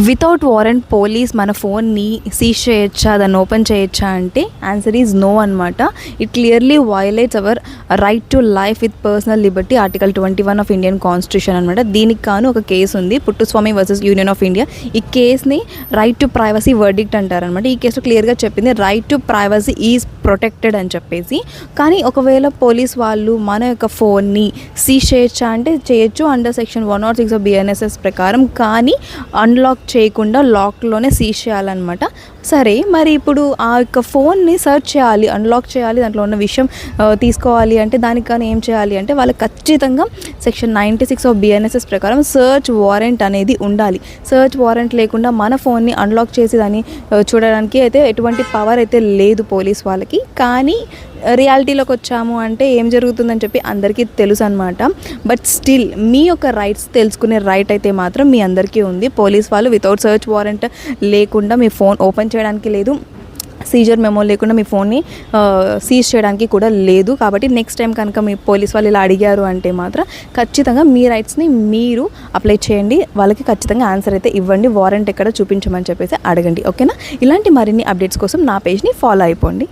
Without warrant police మన ఫోన్ని seize చేయొచ్చా, దాన్ని ఓపెన్ చేయొచ్చా అంటే ఆన్సర్ ఈజ్ నో అనమాట. It clearly violates our right to life with personal liberty, article 21 of Indian constitution అనమాట. దీనికి కాను ఒక కేసు ఉంది, Puttaswamy versus Union of India. ఈ కేసుని రైట్ టు ప్రైవసీ వర్డిక్ట్ అంటారనమాట. ఈ కేసులో క్లియర్గా చెప్పింది right to privacy is protected అని చెప్పేసి. కానీ ఒకవేళ పోలీస్ వాళ్ళు మన యొక్క ఫోన్ని సీజ్ చేయొచ్చా అంటే చేయొచ్చు అండర్ సెక్షన్ 106 ఆఫ్ BNSS ప్రకారం. కానీ అన్లాక్ చేయకుండా లాక్లోనే సీజ్ చేయాలన్నమాట. సరే, మరి ఇప్పుడు ఆ యొక్క ఫోన్ని సెర్చ్ చేయాలి, అన్లాక్ చేయాలి, దాంట్లో ఉన్న విషయం తీసుకోవాలి అంటే దానికి కానీ ఏం చేయాలి అంటే వాళ్ళకి ఖచ్చితంగా సెక్షన్ 96 ఆఫ్ BNSS ప్రకారం సర్చ్ వారెంట్ అనేది ఉండాలి. సర్చ్ వారెంట్ లేకుండా మన ఫోన్ని అన్లాక్ చేసి దాన్ని చూడడానికి అయితే ఎటువంటి పవర్ అయితే లేదు పోలీస్ వాళ్ళకి. కానీ రియాలిటీలోకి వచ్చాము అంటే ఏం జరుగుతుందని చెప్పి అందరికీ తెలుసు అనమాట. బట్ స్టిల్ మీ యొక్క రైట్స్ తెలుసుకునే రైట్ అయితే మాత్రం మీ అందరికీ ఉంది. పోలీస్ వాళ్ళు వితౌట్ సర్చ్ వారెంట్ లేకుండా మీ ఫోన్ ఓపెన్ చేయడానికి లేదు, సీజర్ మెమో లేకుండా మీ ఫోన్ని సీజ్ చేయడానికి కూడా లేదు. కాబట్టి నెక్స్ట్ టైం కనుక మీ పోలీస్ వాళ్ళు ఇలా అడిగారు అంటే మాత్రం ఖచ్చితంగా మీ రైట్స్ని మీరు అప్లై చేయండి, వాళ్ళకి ఖచ్చితంగా ఆన్సర్ అయితే ఇవ్వండి, వారెంట్ ఎక్కడ చూపించమని చెప్పేసి అడగండి. ఓకేనా? ఇలాంటి మరిన్ని అప్డేట్స్ కోసం నా పేజ్ని ఫాలో అయిపోండి.